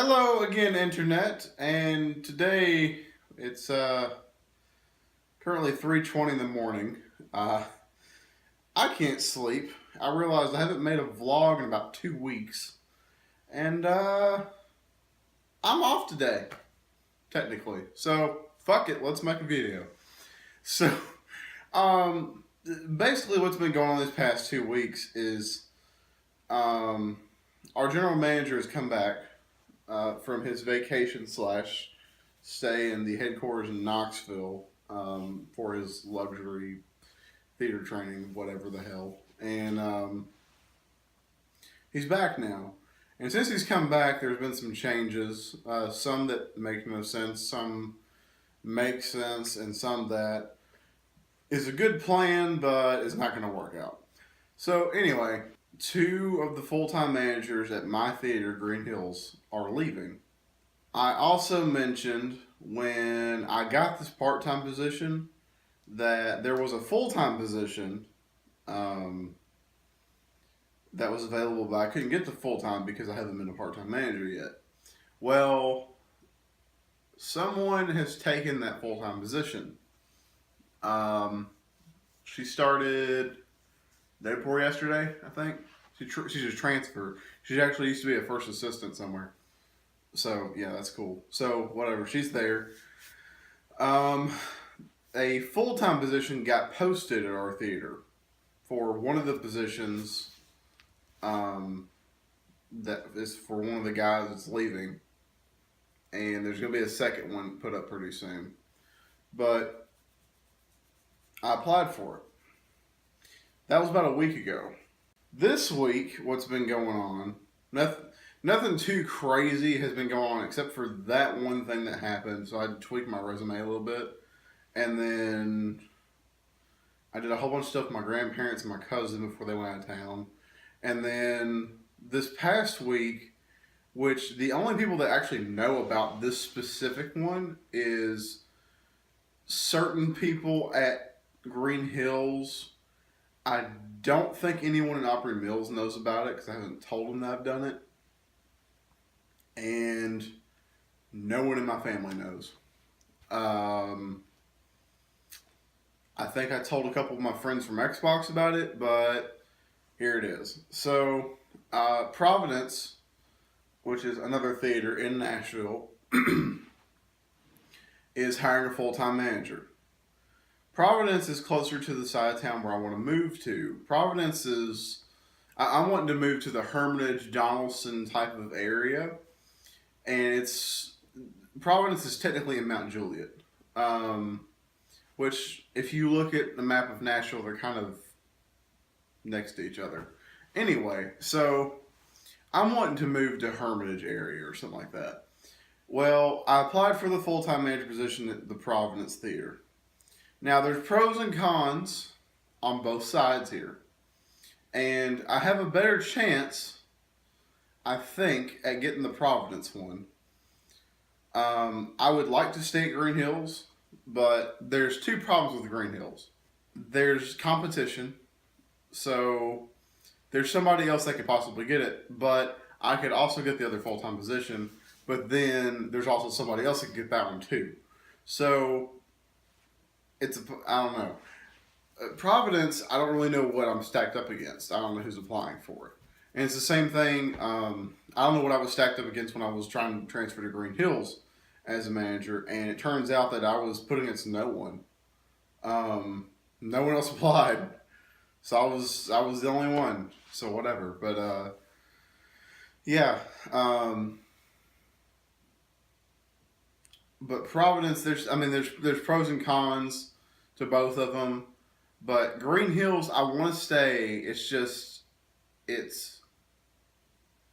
Hello again, Internet, and today it's currently 3:20 in the morning. Uh, I can't sleep. I realized I haven't made a vlog in about 2 weeks, and I'm off today, technically. So fuck it, let's make a video. So, um, basically, what's been going on this past 2 weeks is um, our general manager has come back from his vacation slash stay in the headquarters in Knoxville for his luxury theater training, whatever the hell. And he's back now. And since he's come back, there's been some changes. Some that make no sense, some make sense, and some that is a good plan, but is not going to work out. So, anyway, two of the full-time managers at my theater, Green Hills, are leaving. I also mentioned when I got this part-time position that there was a full-time position that was available, but I couldn't get the full-time because I haven't been a part-time manager yet. Well, someone has taken that full-time position. She started day before yesterday, I think. She's just transferred. She actually used to be a first assistant somewhere. So, yeah, that's cool. So, whatever. She's there. A full-time position got posted at our theater for one of the positions that is for one of the guys that's leaving. And there's going to be a second one put up pretty soon. But I applied for it. That was about a week ago. This week, what's been going on, nothing too crazy has been going on except for that one thing that happened. So I tweaked my resume a little bit. And then I did a whole bunch of stuff with my grandparents and my cousin before they went out of town. And then this past week, which the only people that actually know about this specific one is certain people at Green Hills. I don't think anyone in Opry Mills knows about it because I haven't told them that I've done it. And no one in my family knows. I think I told a couple of my friends from Xbox about it, but here it is. So, Providence, which is another theater in Nashville, is hiring a full-time manager. Providence is closer to the side of town where I want to move to. Providence is, I'm wanting to move to the Hermitage, Donaldson type of area. And Providence is technically in Mount Juliet. Which, if you look at the map of Nashville, they're kind of next to each other. Anyway, so I'm wanting to move to Hermitage area or something like that. Well, I applied for the full-time manager position at the Providence Theater. Now, there's pros and cons on both sides here. And I have a better chance, I think, at getting the Providence one. I would like to stay at Green Hills, but there's two problems with Green Hills. There's competition, so there's somebody else that could possibly get it, but I could also get the other full-time position, but then there's also somebody else that could get that one too. So, I don't know. Providence, I don't really know what I'm stacked up against. I don't know who's applying for it. And it's the same thing, I don't know what I was stacked up against when I was trying to transfer to Green Hills as a manager, and it turns out that I was put against no one. No one else applied. So I was the only one. So whatever. But yeah. But Providence, there's pros and cons to both of them. But Green Hills, I want to stay. It's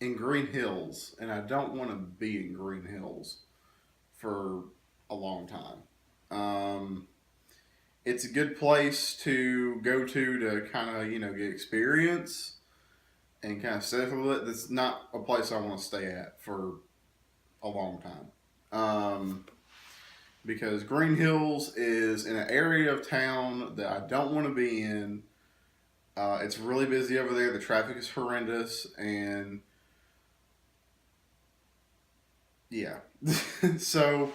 in Green Hills, and I don't want to be in Green Hills for a long time. It's a good place to go to kind of, get experience and kind of settle with it. It's not a place I want to stay at for a long time. Because Green Hills is in an area of town that I don't want to be in. It's really busy over there. The traffic is horrendous, and yeah. So,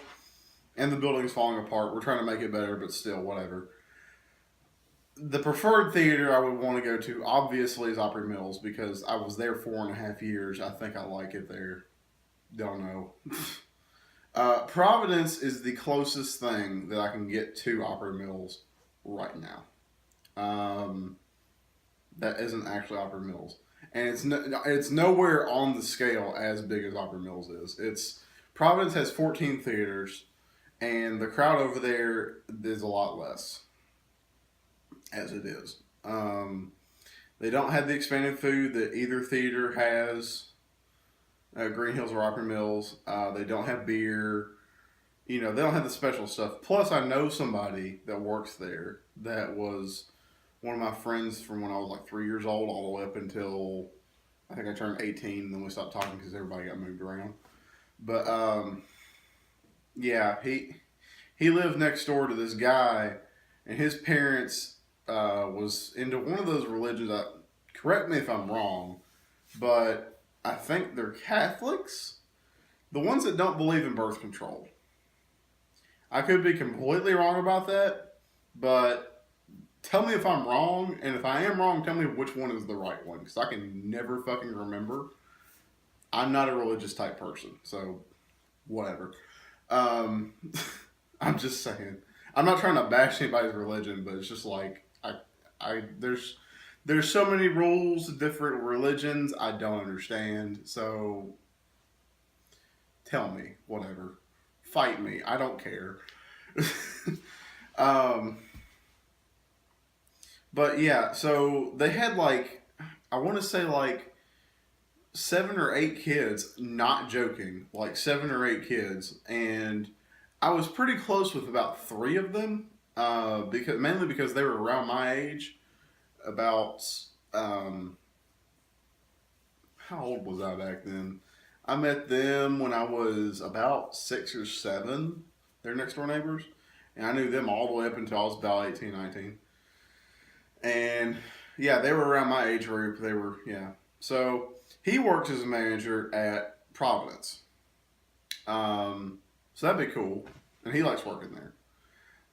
and the building's falling apart. We're trying to make it better, but still, whatever. The preferred theater I would want to go to, obviously, is Opry Mills because I was there 4.5 years. I think I like it there. Don't know. Providence is the closest thing that I can get to Opry Mills right now. Um, that isn't actually Opry Mills, and it's nowhere on the scale as big as Opry Mills is. It's Providence has 14 theaters, and the crowd over there is a lot less as it is. They don't have the expanded food that either theater has. Green Hills or Opry Mills. They don't have beer. They don't have the special stuff. Plus, I know somebody that works there that was one of my friends from when I was like 3 years old all the way up until I think I turned 18. And then we stopped talking because everybody got moved around. But yeah, he lived next door to this guy, and his parents was into one of those religions. Correct me if I'm wrong, but I think they're Catholics. The ones that don't believe in birth control. I could be completely wrong about that, but tell me if I'm wrong, and if I am wrong, tell me which one is the right one, because I can never fucking remember. I'm not a religious type person, so whatever. Um, I'm just saying. I'm not trying to bash anybody's religion, but it's just like there's so many rules, different religions I don't understand. So tell me, whatever, fight me. I don't care. um, but yeah, so they had like I want to say like 7 or 8 kids. Not joking, like 7 or 8 kids, and I was pretty close with about 3 of them, because mainly because they were around my age. About um, how old was I back then? I met them when I was about 6 or 7. They're next door neighbors, and I knew them all the way up until I was about 18, 19. And yeah, they were around my age group. They were, yeah. So he works as a manager at Providence. So that'd be cool, and he likes working there.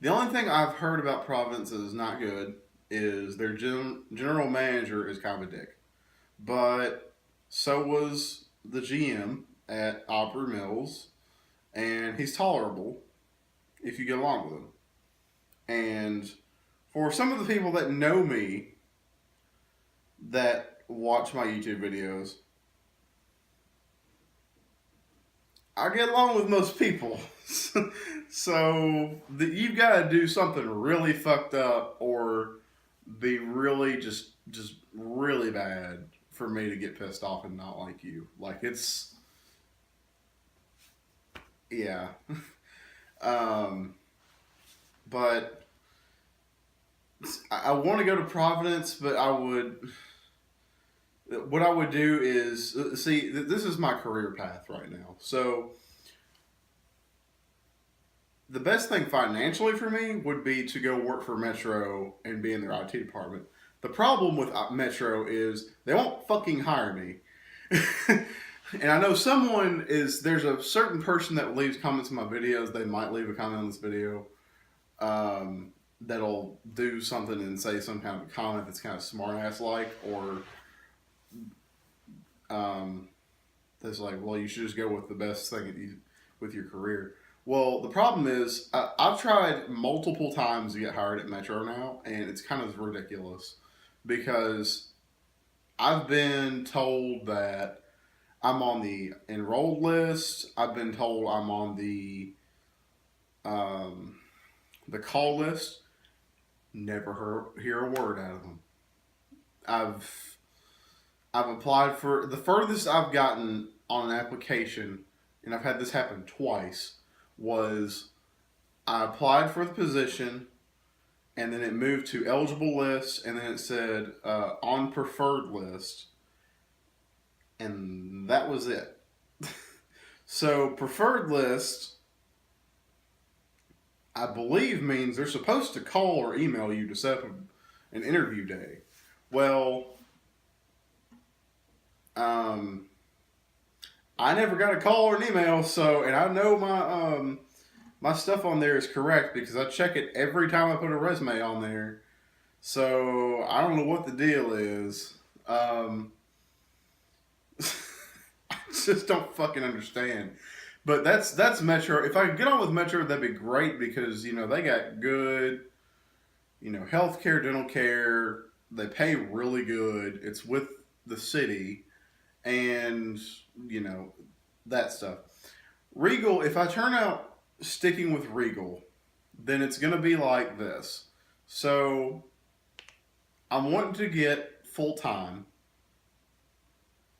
The only thing I've heard about Providence that is not good is their general manager is kind of a dick. But so was the GM at Opry Mills, and he's tolerable if you get along with him. And for some of the people that know me that watch my YouTube videos, I get along with most people. So you've got to do something really fucked up or be really just really bad for me to get pissed off and not like you. Like it's yeah. um, but I want to go to Providence, but I would. What I would do is see. This is my career path right now. So the best thing financially for me would be to go work for Metro and be in their IT department. The problem with Metro is they won't fucking hire me. And I know there's a certain person that leaves comments in my videos. They might leave a comment on this video, that'll do something and say some kind of comment that's kind of smart ass like, or that's like, well, you should just go with the best thing with your career. Well, the problem is, I've tried multiple times to get hired at Metro now, and it's kind of ridiculous because I've been told that I'm on the enrolled list. I've been told I'm on the call list. Never hear a word out of them. I've applied for the furthest I've gotten on an application, and I've had this happen twice. Was I applied for the position, and then it moved to eligible list, and then it said on preferred list, and that was it. So preferred list, I believe, means they're supposed to call or email you to set up an interview day. Well, I never got a call or an email. So, and I know my stuff on there is correct because I check it every time I put a resume on there. So I don't know what the deal is. I just don't fucking understand. But that's Metro. If I could get on with Metro, that'd be great because they got good, healthcare, dental care. They pay really good. It's with the city, and you know that stuff. Regal. If I turn out sticking with Regal, then it's gonna be like this. So I'm wanting to get full time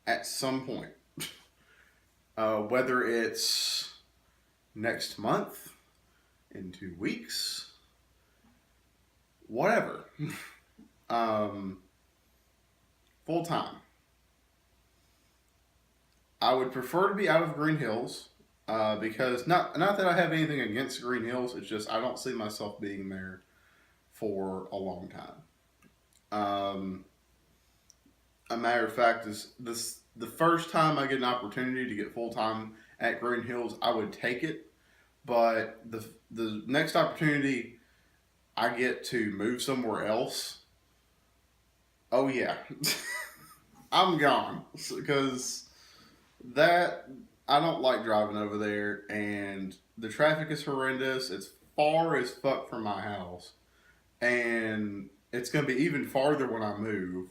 at some point. Whether it's next month, in 2 weeks, whatever. um, Full time. I would prefer to be out of Green Hills because not that I have anything against Green Hills. It's just I don't see myself being there for a long time. Um, a matter of fact, is this the first time I get an opportunity to get full time at Green Hills, I would take it. But the next opportunity I get to move somewhere else, oh yeah, I'm gone because that I don't like driving over there, and the traffic is horrendous. It's far as fuck from my house, and it's gonna be even farther when I move.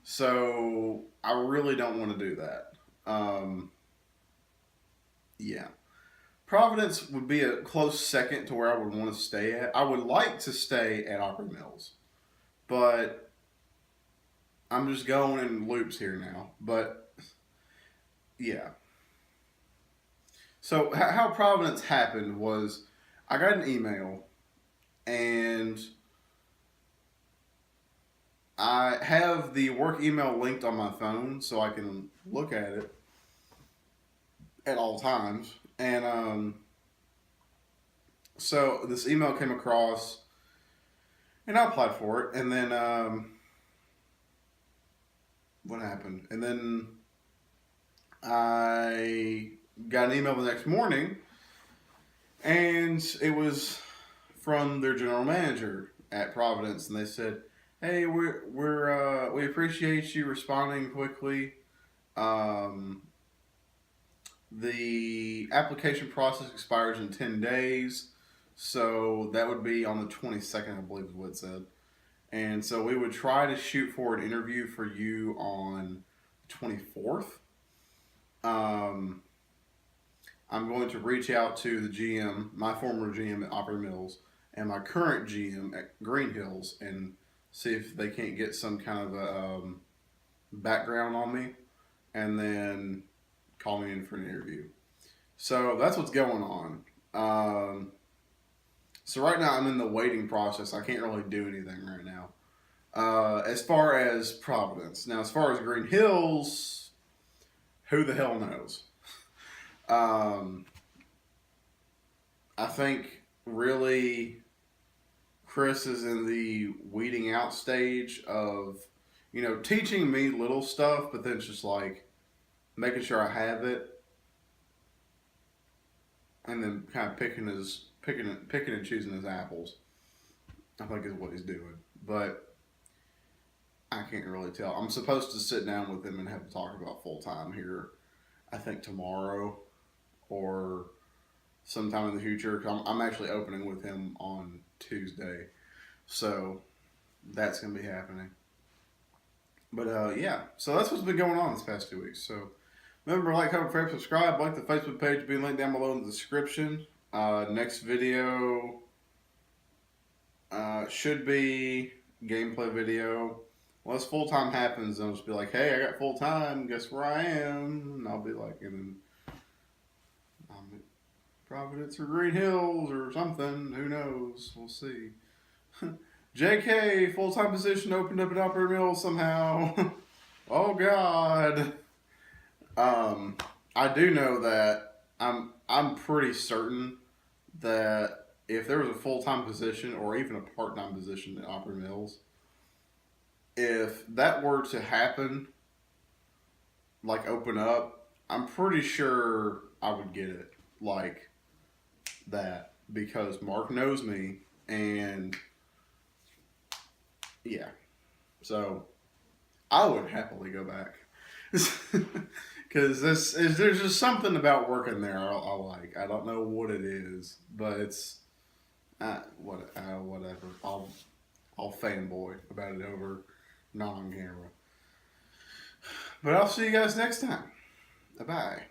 So I really don't want to do that. Um, yeah. Providence would be a close second to where I would want to stay at. I would like to stay at Opry Mills, but I'm just going in loops here now. But yeah. So how Providence happened was I got an email and I have the work email linked on my phone so I can look at it at all times. And so this email came across and I applied for it. And then what happened? And then I got an email the next morning and it was from their general manager at Providence. And they said, hey, we appreciate you responding quickly. Um, the application process expires in 10 days. So that would be on the 22nd, I believe is what it said. And so we would try to shoot for an interview for you on the 24th. Um, I'm going to reach out to the GM, my former GM at Opry Mills, and my current GM at Green Hills, and see if they can't get some kind of a background on me, and then call me in for an interview. So that's what's going on. So right now I'm in the waiting process. I can't really do anything right now. As far as Providence, now as far as Green Hills, who the hell knows? Um, I think really Chris is in the weeding out stage of, teaching me little stuff, but then just like making sure I have it, and then kind of picking and choosing his apples. I think is what he's doing, but I can't really tell. I'm supposed to sit down with him and have a talk about full time here. I think tomorrow or sometime in the future. I'm actually opening with him on Tuesday, so that's gonna be happening. But yeah, so that's what's been going on this past 2 weeks. So remember, like, comment, favorite, subscribe, like the Facebook page, be linked down below in the description. Next video should be gameplay video. Once full time happens, I'll just be like, hey, I got full time. Guess where I am? And I'll be like, and then I'm at Providence or Green Hills or something. Who knows? We'll see. JK, full time position opened up at Opry Mill somehow. Oh God. I do know that I'm pretty certain that if there was a full time position or even a part time position at Opry Mills, if that were to happen, like open up, I'm pretty sure I would get it like that because Mark knows me, and yeah, so I would happily go back because there's just something about working there I like. I don't know what it is, but it's whatever. I'll fanboy about it over non camera. But I'll see you guys next time. Bye bye.